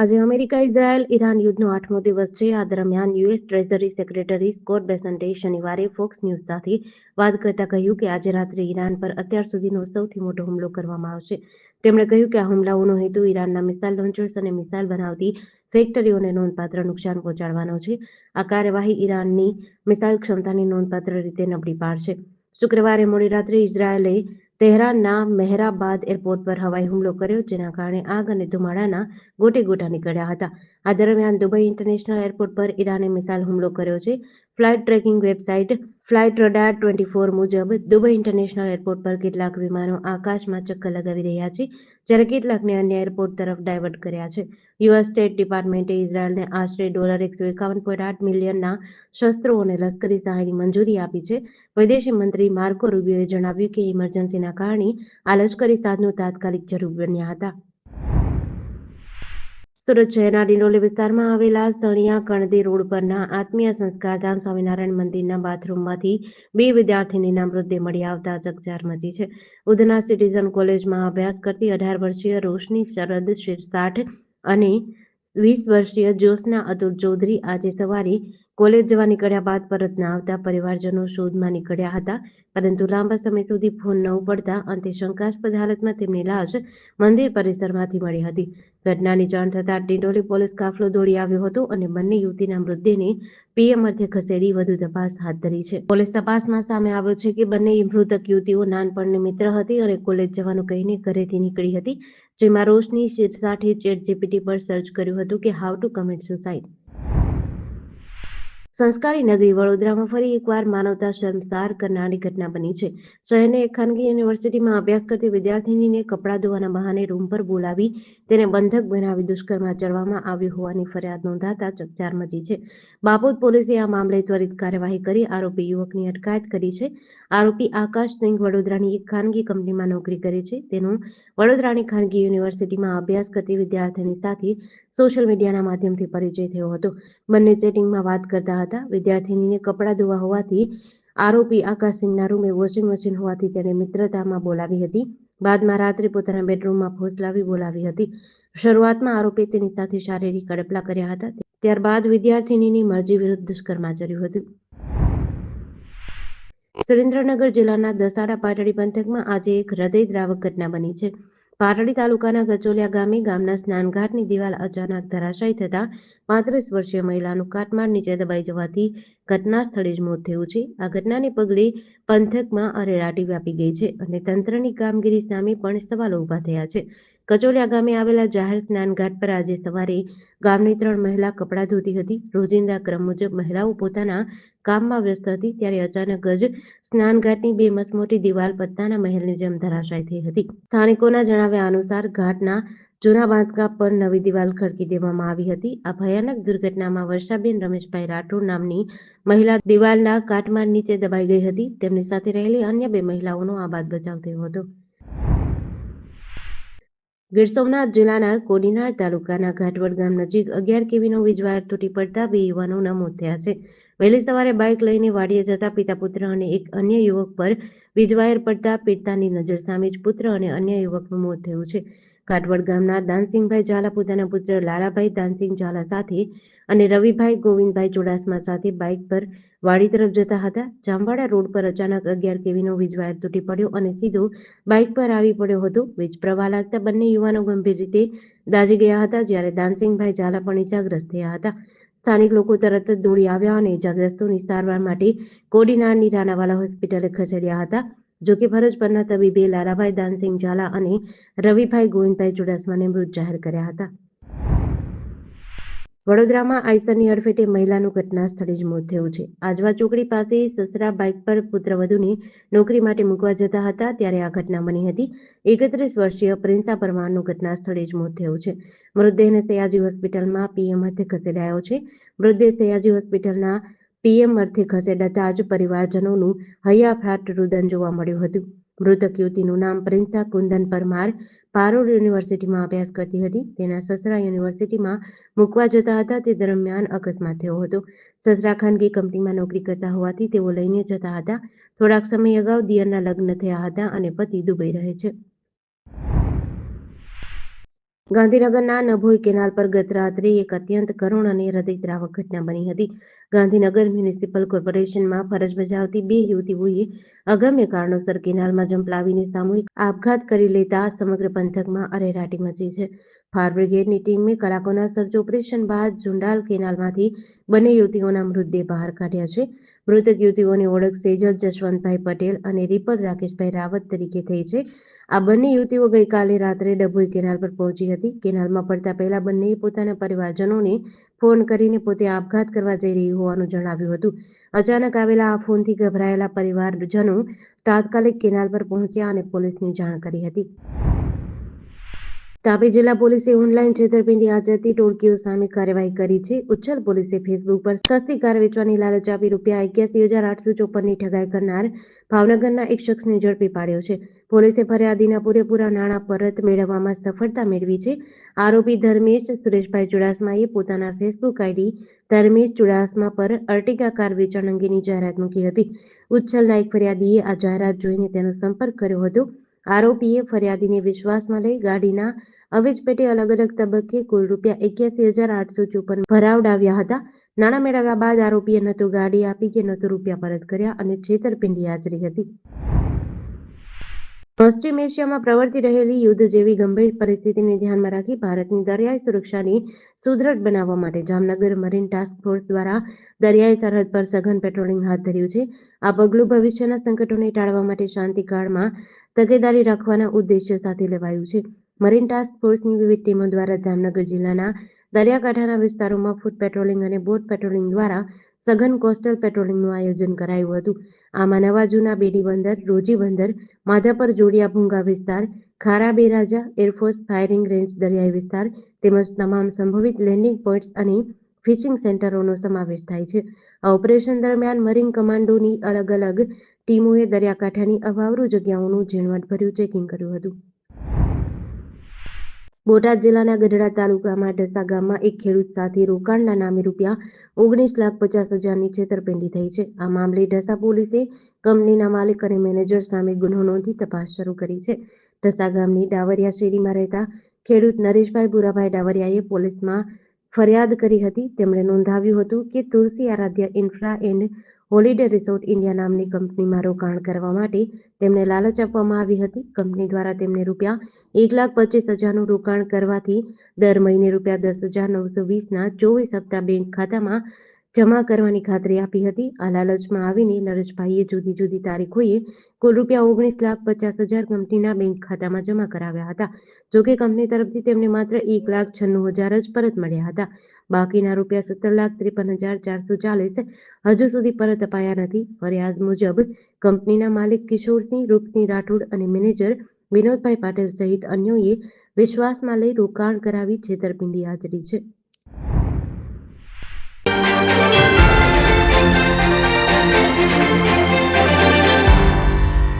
આજે America, Israel, Iran યુદ્ધનો 8મો દિવસ છે. આ દરમિયાન યુએસ ટ્રેઝરી સેક્રેટરી સ્કોટ બેસન્ટે શનિવારે ફોક્સ ન્યૂઝ સાથે વાત કરતા કહ્યું કે આજે રાત્રે ઈરાન પર અત્યાર સુધીનો સૌથી મોટો હુમલો કરવામાં આવશે. તેમણે કહ્યું કે આ હુમલાઓનો હેતુ ઈરાનના મિસાઇલ લોન્ચર્સ અને મિસાઇલ બનાવતી ફેક્ટરીઓને નોંધપાત્ર નુકસાન પહોંચાડવાનો છે. આ કાર્યવાહી ઈરાનની મિસાઇલ ક્ષમતાને નોંધપાત્ર રીતે નબળી પાડશે. શુક્રવારે મોડી રાત્રે ઇઝરાયેલે તેહરાનના મેહરાબાદ એરપોર્ટ પર હવાઈ હુમલો કર્યો, જેના કારણે આગ અને ધુમાડાના ગોટે-ગોટા નીકળ્યા હતા. આ દરમિયાન દુબઈ ઇન્ટરનેશનલ એરપોર્ટ પર ઈરાને મિસાઇલ હુમલો કર્યો છે. Flight tracking website flight radar 24 મુજબ દુબઈ ઇન્ટરનેશનલ એરપોર્ટ પર કેટલાક વિમાનો આકાશમાં ચક્કર લગાવી રહ્યા છે, જ્યારે કેટલાકને અન્ય એરપોર્ટ તરફ ડાયવર્ટ કર્યા છે. યુએસ સ્ટેટ ડિપાર્ટમેન્ટે ઇઝરાયલને આશરે $151.8 મિલિયનના શસ્ત્રો અને લશ્કરી સહાયની મંજૂરી આપી છે. વિદેશ મંત્રી માર્કો રૂબિયોએ જણાવ્યું કે ઇમરજન્સીના કારણે આ લશ્કરી સાધનો તાત્કાલિક જરૂરી બન્યા હતા. સુરત શહેરના ડિંડોલી વિસ્તારમાં આવેલા સણિયા કણદી રોડ પરના આત્મીય સંસ્કારધામ સ્વામિનારાયણ મંદિરના બાથરૂમમાંથી 2 વિદ્યાર્થીનીના મૃતદેહ મળી આવતા ચકચાર મચી છે. ઉધના સિટીઝન કોલેજમાં અભ્યાસ કરતી 18 વર્ષીય રોશની શરદ શિરસાઠ અને 20 વર્ષીય જ્યોત્સના અતુલ ચૌધરી આજે સવારે કોલેજ જવા નીકળ્યા બાદ પરત ન આવતા પરિવારજનો શોધમાં નીકળ્યા હતા, પરંતુ લાંબા સમય સુધી ફોન ન ઉપડતા અંતે શંકાસ્પદ હાલતમાં તેમની લાશ મંદિર પરિસરમાંથી મળી હતી. ઘટનાની જાણ થતાં ડિંડોલી પોલીસ કાફલો દોડી આવ્યો હતો અને બંને યુવતીના મૃતદેહને પીએમ અર્થે ખસેડી વધુ તપાસ હાથ ધરી છે. પોલીસ તપાસમાં સામે આવ્યો છે કે બંને મૃતક યુવતીઓ નાનપણની મિત્ર હતી અને કોલેજ જવાનું કહીને ઘરેથી નીકળી હતી, જેમાં રોશની શિરસાઠે ચેટજીપીટી પર સર્ચ કર્યું હતું કે હાઉ ટુ કમિટ સુસાઇડ. સંસ્કારી નગરી વડોદરામાં ફરી એકવાર માનવતા શર્મસાર કરનારી ઘટના બની છે. શહેરની એક ખાનગી યુનિવર્સિટીમાં અભ્યાસ કરતી વિદ્યાર્થિનીને કપડાં ધોવાના બહાને રૂમ પર બોલાવી તેને બંધક બનાવી દુષ્કર્મ આચરવામાં આવ્યું હોવાની ફરિયાદ નોંધાતા ચકચાર મચી છે. બાપોદ પોલીસે આ મામલે ત્વરિત કાર્યવાહી કરી આરોપી યુવકની અટકાયત કરી છે. આરોપી આકાશ સિંઘ વડોદરાની એક ખાનગી કંપનીમાં નોકરી કરે છે. તેનો વડોદરાની ખાનગી યુનિવર્સિટીમાં અભ્યાસ કરતી વિદ્યાર્થિની સાથે સોશિયલ મીડિયાના માધ્યમથી પરિચય થયો હતો. બંને ચેટિંગમાં વાત કરતા હતા. વિદ્યાર્થિનીને કપડાં ધોવા હોવાથી આરોપી આકાશસિંહના રૂમે વોશિંગ મશીન હોવાથી તેણે મિત્રતામાં બોલાવી હતી. બાદમાં રાત્રે પોતાના બેડરૂમમાં ફોસલાવી બોલાવી હતી. શરૂઆતમાં આરોપીએ તેની સાથે શારીરિક અડપલા કર્યા હતા. ત્યારબાદ વિદ્યાર્થિનીની મરજી વિરુદ્ધ દુષ્કર્મ આચર્યું હતું. સુરેન્દ્રનગર જિલ્લાના દસાડા પાટડી પંથકમાં આજે એક હૃદયદ્રાવક ઘટના બની છે. પાટડી તાલુકાના ગચોલિયા ગામે ગામના સ્નાનઘાટની દિવાલ અચાનક ધરાશાયી થતાં 35 વર્ષીય મહિલાનું કાટમાળ નીચે દબાઈ જવાથી ઘટના સ્થળે જ મોત થયું છે. આ ઘટનાને પગલે પંથકમાં અરેરાટી વ્યાપી ગઈ છે અને તંત્રની કામગીરી સામે પણ સવાલો ઊભા થયા છે. કચોલિયા ગામે આવેલા જાહેર સ્નાનઘાટ પર આજે સવારે ગામની 3 મહિલા કપડાં ધોતી હતી. રોજિંદા ક્રમ મુજબ મહિલાઓ પોતાના કામમાં વ્યસ્ત હતી, ત્યારે અચાનક જ સ્નાનઘાટની 2 મસમોટી દિવાલ પત્તાના મહેલની જેમ ધરાશાયી થઈ હતી. સ્થાનિકોના જણાવ્યા અનુસાર ઘાટના જૂના બાંધકામ પર નવી દિવાલ ખડકી દેવામાં આવી હતી. આ ભયાનક દુર્ઘટનામાં વર્ષાબેન રમેશભાઈ રાઠોડ નામની મહિલા દિવાલના કાટમાળ નીચે દબાઈ ગઈ હતી. તેમની સાથે રહેલી અન્ય 2 મહિલાઓનો આબાદ બચાવ થયો હતો. ગીર સોમનાથ જિલ્લાના કોડીનાર તાલુકાના ઘાટવડ ગામ નજીક 11 કેવીનો વીજવાયર તૂટી પડતા 2 યુવાનોના મોત થયા છે. વહેલી સવારે બાઇક લઈને વાડીએ જતા પિતા પુત્ર અને એક અન્ય યુવક પર વીજવાયર પડતા પિતાની નજર સામે જ પુત્ર અને અન્ય યુવકનું મોત થયું છે. ઘાટવડ ગામના દાનસિંહભાઈ ઝાલા પોતાના પુત્ર લાલાભાઈ દાનસિંહ ઝાલા સાથે અને રવિભાઈ ગોવિંદભાઈ ચુડાસમા સાથે બાઇક પર વાડી તરફ જતા હતા. જામવાડા રોડ પર અચાનક 11 કેવીનો વીજવાયર તૂટી પડ્યો અને સીધો બાઇક પર આવી પડ્યો હતો. વીજ પ્રવાહ લાગતા બંને યુવાનો ગંભીર રીતે દાઝી ગયા હતા, જ્યારે દાનસિંહભાઈ ઝાલા પણ ઇજાગ્રસ્ત થયા હતા. સ્થાનિક લોકો તરત જ દોડી આવ્યા અને ઇજાગ્રસ્તોની સારવાર માટે કોડીનારની રાણાવાલા હોસ્પિટલે ખસેડ્યા હતા. જોકે ફરજ પરના તબીબે લાલાભાઈ દાનસિંહ ઝાલા અને રવિભાઈ ગોવિંદભાઈ ચુડાસમાને મૃત જાહેર કર્યા હતા. વડોદરામાં આઈસરની અડફેટે મહિલાનું ઘટના સ્થળે જ મોત થયું છે. આજવા ચોકડી પાસે સસરા બાઇક પર પુત્રવધૂને નોકરી માટે મૂકવા જતા હતા, ત્યારે આ ઘટના બની હતી. 31 વર્ષીય પ્રિન્સા પરમારનું ઘટના સ્થળે જ મોત થયું છે. મૃતદેહને સયાજી હોસ્પિટલમાં પીએમ અર્થે ખસેડાયો છે. મૃતદેહ સયાજી હોસ્પિટલના પીએમ અર્થે ખસેડાતા જ પરિવારજનોનું હૈયાફાટ રુદન જોવા મળ્યું હતું. મૃતક યુવતીનું નામ પ્રિન્સા કુંદન પરમાર પારોલ યુનિવર્સિટીમાં અભ્યાસ કરતી હતી. તેના સસરા યુનિવર્સિટીમાં મૂકવા જતા હતા, તે દરમિયાન અકસ્માત થયો હતો. સસરા ખાનગી કંપનીમાં નોકરી કરતા હોવાથી તેઓ લઈને જતા હતા. થોડાક સમય અગાઉ દિયરના લગ્ન થયા હતા અને પતિ દુબઈ રહે છે. ગાંધીનગરના નભોઈ કેનાલ પર ગત રાત્રે એક અત્યંત કરુણ અને હૃદયદ્રાવક ઘટના બની હતી. ગાંધીનગર મ્યુનિસિપલ કોર્પોરેશનમાં ફરજ બજાવતી બે યુવતીઓએ અગમ્ય કારણોસર કેનાલમાં ઝંપલાવીને સામૂહિક આપઘાત કરી લેતા સમગ્ર પંથકમાં અરેરાટી મચી છે. ફાયર બ્રિગેડની ટીમે કલાકોના સર્ચ ઓપરેશન બાદ ઝુંડાલ કેનાલમાંથી બંને યુવતીઓના મૃતદેહ બહાર કાઢ્યા છે. મૃતક યુવતીઓની ઓળખ સેજલ જશવંતભાઈ પટેલ અને રીપલ રાકેશભાઈ રાવત તરીકે થઈ છે. આ બંને યુવતીઓ ગઈકાલે રાત્રે ડભોઈ કેનાલ પર પહોંચી હતી. કેનાલમાં પડતા પહેલા બંનેએ પોતાના પરિવારજનોને ફોન કરીને પોતે આપઘાત કરવા જઈ રહી હોવાનું જણાવ્યું હતું. અચાનક આવેલા આ ફોનથી ગભરાયેલા પરિવારજનો તાત્કાલિક કેનાલ પર પહોંચ્યા અને પોલીસને જાણ કરી હતી. તાપી જિલ્લા પોલીસે ઓનલાઈન છેતરપિંડી આચરતી ટોળકીઓ સામે કાર્યવાહી કરી છે. ઉચ્છલ પોલીસે ફેસબુક પર સસ્તી કાર વેચવાની લાલચ આપી ₹81,854ની ઠગાઈ કરનાર ભાવનગરના એક શખ્સને ઝડપી પાડ્યો છે. પોલીસે ફરિયાદીના પૂરેપૂરા નાણાં પરત મેળવવામાં સફળતા મેળવી છે. આરોપી ધર્મેશ સુરેશભાઈ ચુડાસમાએ પોતાના ફેસબુક આઈડી ધર્મેશ ચુડાસમા પર અર્ટિગા કાર વેચાણ અંગેની જાહેરાત મૂકી હતી. ઉચ્છલના એક ફરિયાદીએ આ જાહેરાત જોઈને તેનો સંપર્ક કર્યો હતો. આરોપીએ ફરિયાદીને વિશ્વાસમાં લઈ ગાડીના અવેજ પેટે અલગ અલગ તબક્કે કુલ ₹81,854 ભરાવડાવ્યા હતા. નાણાં મેળવ્યા બાદ આરોપીએ ન તો ગાડી આપી કે ન તો રૂપિયા પરત કર્યા અને છેતરપિંડી આચરી હતી. પશ્ચિમ એશિયામાં પ્રવર્તી રહેલી યુદ્ધ જેવી ગંભીર પરિસ્થિતિને ધ્યાનમાં રાખી ભારતની દરિયાઈ સુરક્ષાની સુદૃઢ બનાવવા માટે જામનગર મરીન ટાસ્ક ફોર્સ દ્વારા દરિયાઈ સરહદ પર સઘન પેટ્રોલિંગ હાથ ધર્યું છે. આ પગલું ભવિષ્યના સંકટોને ટાળવા માટે શાંતિકાળમાં તકેદારી રાખવાના ઉદ્દેશ્ય સાથે લેવાયું છે. મરીન ટાસ્ક ફોર્સની વિવિધ ટીમો દ્વારા જામનગર જિલ્લાના દરિયાકાંઠાના વિસ્તારોમાં ફૂટ પેટ્રોલિંગ અને બોટ પેટ્રોલિંગ દ્વારા સઘન કોસ્ટલ પેટ્રોલિંગનું આયોજન કરાયું હતું. આમાં નવા જૂના બેડી બંદર, રોજી બંદર, માધાપર જોડિયા ભૂંગા વિસ્તાર, ખારા બેરાજા, એરફોર્સ ફાયરિંગ રેન્જ દરિયાઈ વિસ્તાર તેમજ તમામ સંભવિત લેન્ડિંગ પોઇન્ટ્સ અને ફિશિંગ સેન્ટરોનો સમાવેશ થાય છે. આ ઓપરેશન દરમિયાન મરીન કમાન્ડોની અલગ અલગ ટીમોએ દરિયાકાંઠાની અવાવરૂ જગ્યાઓનું ઝીણવટભર્યું ચેકિંગ કર્યું હતું. બોટાદ જિલ્લાના ગઢડા તાલુકામાં ઢસા ગામમાં એક ખેડૂત સાથે રોકાણના નામે ₹50,50,000ની છેતરપિંડી થઈ છે. આ મામલે ઢસા પોલીસે કંપનીના માલિક અને મેનેજર સામે ગુનો નોંધી તપાસ શરૂ કરી છે. ઢસા ગામની ડાવરિયા શેરીમાં રહેતા ખેડૂત નરેશભાઈ ભુરાભાઈ ડાવરિયાએ પોલીસમાં ફરિયાદ કરી હતી. તેમણે નોંધાવ્યું હતું કે Tulsi Aaradhya infra and holiday resort India નામની કંપનીમાં રોકાણ કરવા માટે તેમને લાલચ આપવામાં આવી હતી. કંપની દ્વારા તેમને ₹1,25,000નું રોકાણ કરવાથી દર મહિને ₹10,920ના 24 હપ્તા બેંક ખાતામાં જમા કરવાની ખાતરી આપી હતી. આ લાલચમાં આવીને નરેશભાઈએ જુદી જુદી તારીખોએ કુલ ₹19,50,000 કંપનીના બેંક ખાતામાં જમા કરાવ્યા હતા. જોકે કંપની તરફથી તેમને માત્ર ₹1,96,000 જ પરત મળ્યા હતા. બાકીના ₹17,53,440 હજુ સુધી પરત અપાયા નથી. ફરિયાદ મુજબ કંપનીના માલિક કિશોરસિંહ રૂપસિંહ રાઠોડ અને મેનેજર વિનોદભાઈ પાટીલ સહિત અન્યોએ વિશ્વાસમાં લઈ રોકાણ કરાવી છેતરપિંડી આચરી છે.